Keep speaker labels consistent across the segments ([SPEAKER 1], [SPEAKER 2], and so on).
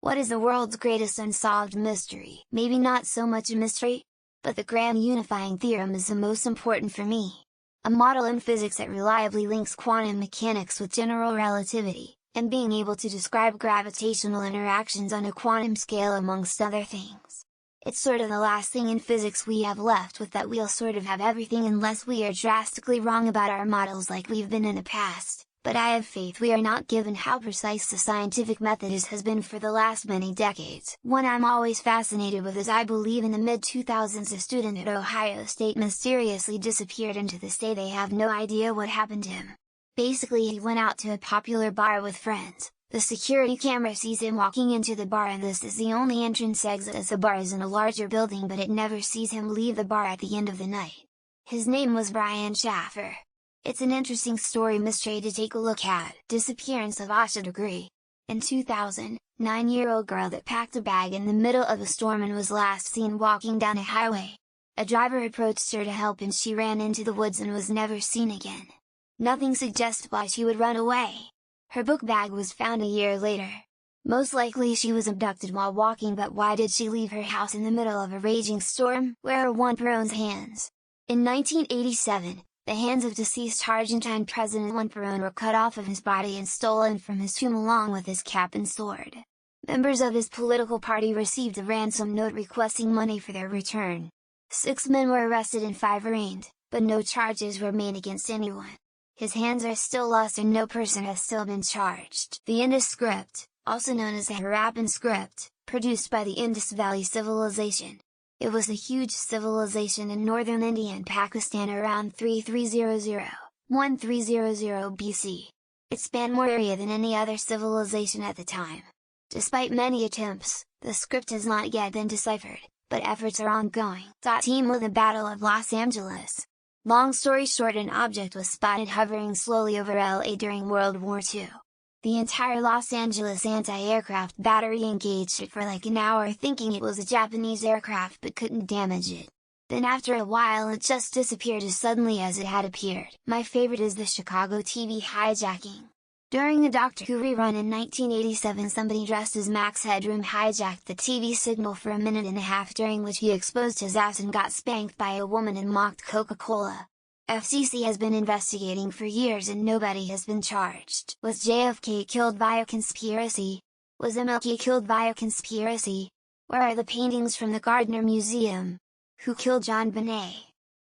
[SPEAKER 1] What is the world's greatest unsolved mystery? Maybe not so much a mystery, but the grand unifying theorem is the most important for me. A model in physics that reliably links quantum mechanics with general relativity, and being able to describe gravitational interactions on a quantum scale amongst other things. It's sort of the last thing in physics we have left with, that we'll sort of have everything unless we are drastically wrong about our models like we've been in the past. But I have faith we are not, given how precise the scientific method has been for the last many decades. One I'm always fascinated with is, I believe in the mid-2000s a student at Ohio State mysteriously disappeared, and to this day they have no idea what happened to him. Basically, he went out to a popular bar with friends, the security camera sees him walking into the bar, and this is the only entrance exit, as the bar is in a larger building, but it never sees him leave the bar at the end of the night. His name was Brian Schaffer. It's an interesting story mystery to take a look at. Disappearance of Asha Degree. In 2000, 9-year-old girl that packed a bag in the middle of a storm and was last seen walking down a highway. A driver approached her to help and she ran into the woods and was never seen again. Nothing suggests why she would run away. Her book bag was found a year later. Most likely she was abducted while walking, but why did she leave her house in the middle of a raging storm? Where are one Perón's hands? In 1987, the hands of deceased Argentine President Juan Perón were cut off of his body and stolen from his tomb along with his cap and sword. Members of his political party received a ransom note requesting money for their return. 6 men were arrested and 5 arraigned, but no charges were made against anyone. His hands are still lost and no person has still been charged. The Indus script, also known as the Harappan script, produced by the Indus Valley Civilization. It was a huge civilization in northern India and Pakistan around 3300–1300 BC. It spanned more area than any other civilization at the time. Despite many attempts, the script has not yet been deciphered, but efforts are ongoing. Team of the Battle of Los Angeles. Long story short, an object was spotted hovering slowly over LA during World War II. The entire Los Angeles anti-aircraft battery engaged it for like an hour thinking it was a Japanese aircraft but couldn't damage it. Then after a while it just disappeared as suddenly as it had appeared. My favorite is the Chicago TV hijacking. During a Doctor Who rerun in 1987, somebody dressed as Max Headroom hijacked the TV signal for a minute and a half, during which he exposed his ass and got spanked by a woman and mocked Coca-Cola. FCC has been investigating for years and nobody has been charged. Was JFK killed via conspiracy? Was MLK killed via conspiracy? Where are the paintings from the Gardner Museum? Who killed John Bonet?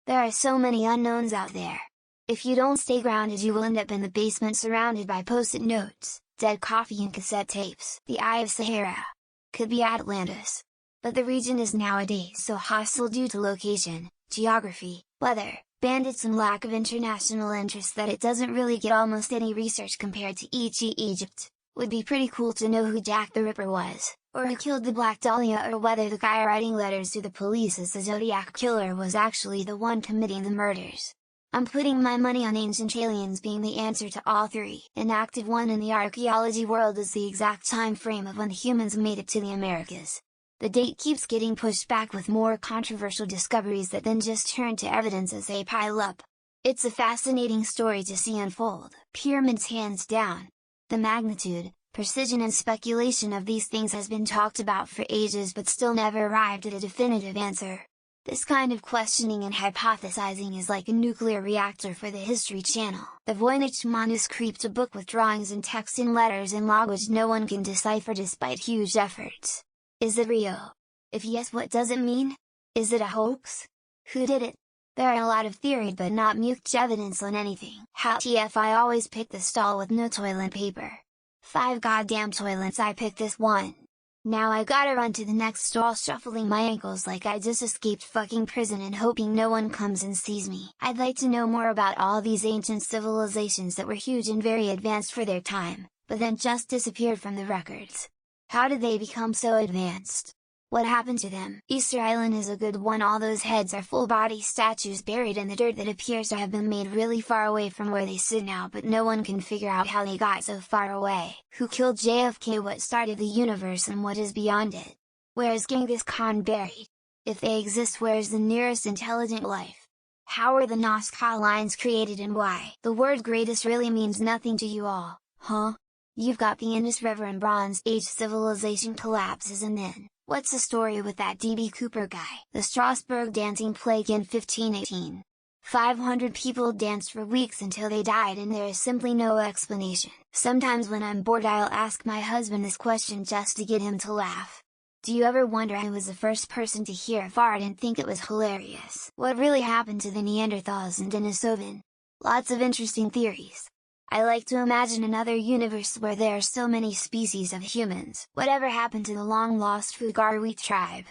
[SPEAKER 1] There are so many unknowns out there. If you don't stay grounded, you will end up in the basement surrounded by post-it notes, dead coffee and cassette tapes. The Eye of Sahara. Could be Atlantis. But the region is nowadays so hostile due to location, geography, weather, bandits and lack of international interest that it doesn't really get almost any research compared to e.g. Egypt. Would be pretty cool to know who Jack the Ripper was, or who killed the Black Dahlia, or whether the guy writing letters to the police as the Zodiac Killer was actually the one committing the murders. I'm putting my money on ancient aliens being the answer to all three. An active one in the archaeology world is the exact time frame of when humans made it to the Americas. The date keeps getting pushed back with more controversial discoveries that then just turn to evidence as they pile up. It's a fascinating story to see unfold. Pyramids hands down. The magnitude, precision and speculation of these things has been talked about for ages but still never arrived at a definitive answer. This kind of questioning and hypothesizing is like a nuclear reactor for the History Channel. The Voynich manuscript, a book with drawings and text in letters and language no one can decipher despite huge efforts. Is it real? If yes, what does it mean? Is it a hoax? Who did it? There are a lot of theories but not much evidence on anything. How TF I always pick the stall with no toilet paper. 5 goddamn toilets, I picked this one. Now I gotta run to the next stall shuffling my ankles like I just escaped fucking prison and hoping no one comes and sees me. I'd like to know more about all these ancient civilizations that were huge and very advanced for their time, but then just disappeared from the records. How did they become so advanced? What happened to them? Easter Island is a good one. All those heads are full-body statues buried in the dirt that appears to have been made really far away from where they sit now, but no one can figure out how they got so far away. Who killed JFK? What started the universe and what is beyond it? Where is Genghis Khan buried? If they exist, where is the nearest intelligent life? How were the Nazca lines created and why? The word greatest really means nothing to you all, huh? You've got the Indus River and Bronze Age civilization collapses, and then, what's the story with that D.B. Cooper guy? The Strasbourg dancing plague in 1518. 500 people danced for weeks until they died, and there is simply no explanation. Sometimes when I'm bored I'll ask my husband this question just to get him to laugh. Do you ever wonder who was the first person to hear a fart and think it was hilarious? What really happened to the Neanderthals and Denisovan? Lots of interesting theories. I like to imagine another universe where there are so many species of humans. Whatever happened to the long-lost Fugarwi tribe?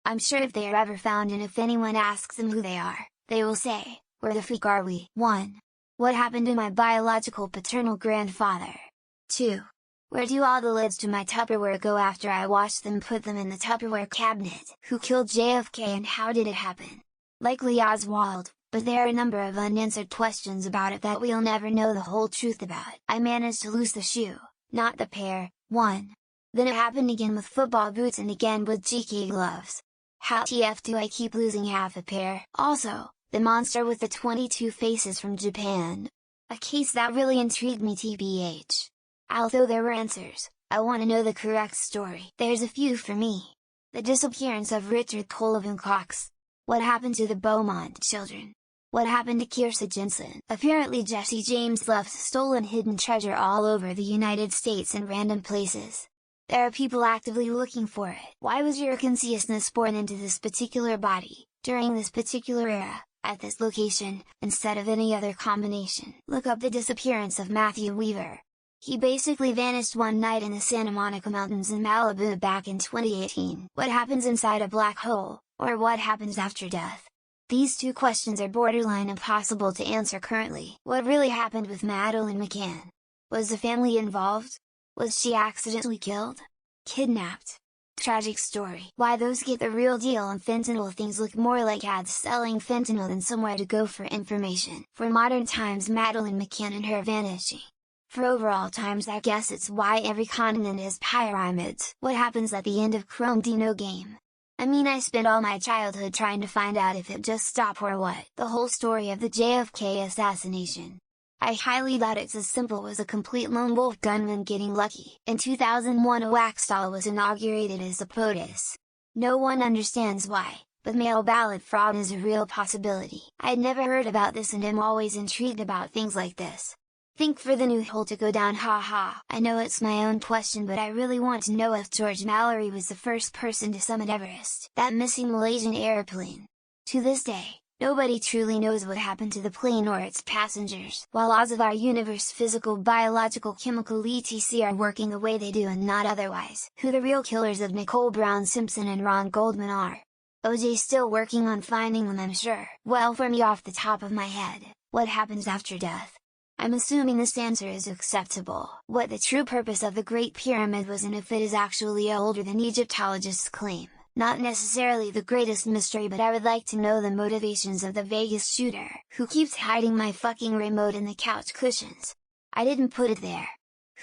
[SPEAKER 1] I'm sure if they are ever found, and if anyone asks them who they are, they will say, "We're the Fugarwi." 1. What happened to my biological paternal grandfather? 2. Where do all the lids to my Tupperware go after I wash them, put them in the Tupperware cabinet? Who killed JFK and how did it happen? Likely Oswald, but there are a number of unanswered questions about it that we'll never know the whole truth about. I managed to lose the shoe, not the pair. 1. Then it happened again with football boots and again with GK gloves. How TF do I keep losing half a pair? Also, the monster with the 22 faces from Japan. A case that really intrigued me tbh. Although there were answers, I want to know the correct story. There's a few for me. The disappearance of Richard Colvin Cox. What happened to the Beaumont children? What happened to Kirsa Jensen? Apparently Jesse James left stolen hidden treasure all over the United States in random places. There are people actively looking for it. Why was your consciousness born into this particular body, during this particular era, at this location, instead of any other combination? Look up the disappearance of Matthew Weaver. He basically vanished one night in the Santa Monica Mountains in Malibu back in 2018. What happens inside a black hole, or what happens after death? These two questions are borderline impossible to answer currently. What really happened with Madeleine McCann? Was the family involved? Was she accidentally killed? Kidnapped? Tragic story. Why those get the real deal on fentanyl things look more like ads selling fentanyl than somewhere to go for information. For modern times, Madeleine McCann and her vanishing. For overall times, I guess it's why every continent has pyramids. What happens at the end of Chrome Dino game? I mean, I spent all my childhood trying to find out if it just stopped or what. The whole story of the JFK assassination. I highly doubt it's as simple as a complete lone wolf gunman getting lucky. In 2001 a wax doll was inaugurated as a POTUS. No one understands why, but mail ballot fraud is a real possibility. I'd never heard about this and am always intrigued about things like this. Think for the new hole to go down, haha. I know it's my own question, but I really want to know if George Mallory was the first person to summit Everest. That missing Malaysian airplane. To this day, nobody truly knows what happened to the plane or its passengers. While laws of our universe, physical, biological, chemical etc. are working the way they do and not otherwise. Who the real killers of Nicole Brown Simpson and Ron Goldman are? OJ's still working on finding them, I'm sure. Well, for me, off the top of my head, what happens after death? I'm assuming this answer is acceptable. What the true purpose of the Great Pyramid was and if it is actually older than Egyptologists claim. Not necessarily the greatest mystery, but I would like to know the motivations of the Vegas shooter, who keeps hiding my fucking remote in the couch cushions. I didn't put it there.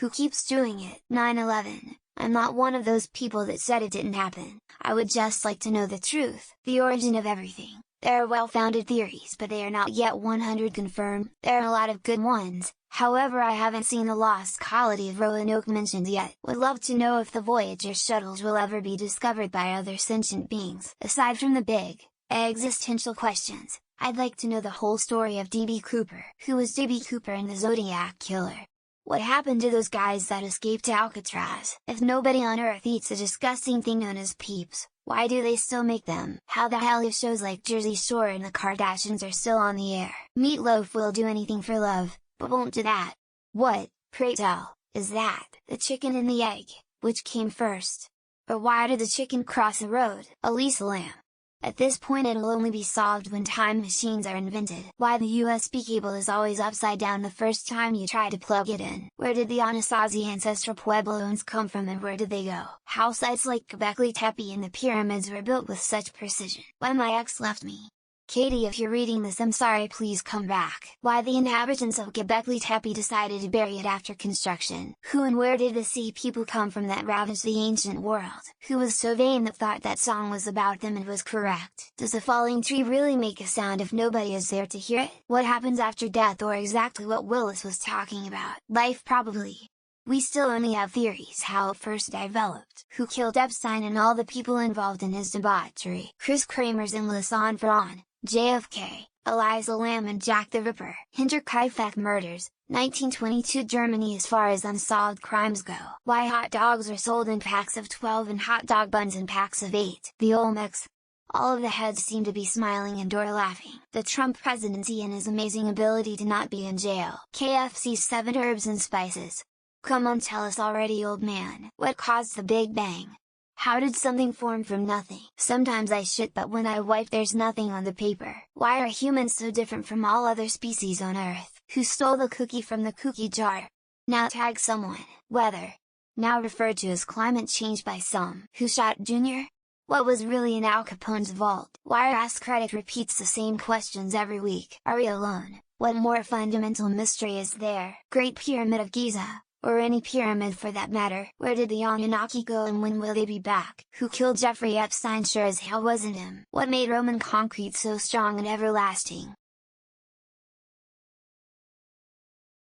[SPEAKER 1] Who keeps doing it? 9/11. I'm not one of those people that said it didn't happen. I would just like to know the truth, the origin of everything. There are well-founded theories, but they are not yet 100 confirmed. There are a lot of good ones, however I haven't seen the lost colony of Roanoke mentioned yet. Would love to know if the Voyager shuttles will ever be discovered by other sentient beings. Aside from the big, existential questions, I'd like to know the whole story of D.B. Cooper. Who was D.B. Cooper and the Zodiac Killer? What happened to those guys that escaped Alcatraz? If nobody on Earth eats a disgusting thing known as peeps, why do they still make them? How the hell if shows like Jersey Shore and the Kardashians are still on the air? Meatloaf will do anything for love, but won't do that. What, pray tell, is that? The chicken and the egg, which came first? Or why did the chicken cross the road? Elisa Lam. At this point it'll only be solved when time machines are invented. Why the USB cable is always upside down the first time you try to plug it in. Where did the Anasazi ancestral Puebloans come from and where did they go? How sites like Göbekli Tepe and the pyramids were built with such precision. Why my ex left me. Katie, if you're reading this, I'm sorry, please come back. Why the inhabitants of Göbekli Tepe decided to bury it after construction. Who and where did the sea people come from that ravaged the ancient world? Who was so vain that thought that song was about them and was correct? Does a falling tree really make a sound if nobody is there to hear it? What happens after death, or exactly what Willis was talking about? Life probably. We still only have theories how it first developed, who killed Epstein and all the people involved in his debauchery. Chris Kramer's endless on for on, JFK, Eliza Lam and Jack the Ripper. Hinterkaifeck murders, 1922 Germany. As far as unsolved crimes go, why hot dogs are sold in packs of 12 and hot dog buns in packs of 8. The Olmecs. All of the heads seem to be smiling and/or laughing. The Trump presidency and his amazing ability to not be in jail. KFC's 7 herbs and spices. Come on, tell us already, old man. What caused the Big Bang? How did something form from nothing? Sometimes I shit, but when I wipe there's nothing on the paper. Why are humans so different from all other species on Earth? Who stole the cookie from the cookie jar? Now tag someone. Weather. Now referred to as climate change by some. Who shot Junior? What was really in Al Capone's vault? Why Ask Credit repeats the same questions every week? Are we alone? What more fundamental mystery is there? Great Pyramid of Giza, or any pyramid for that matter. Where did the Anunnaki go and when will they be back? Who killed Jeffrey Epstein? Sure as hell wasn't him. What made Roman concrete so strong and everlasting?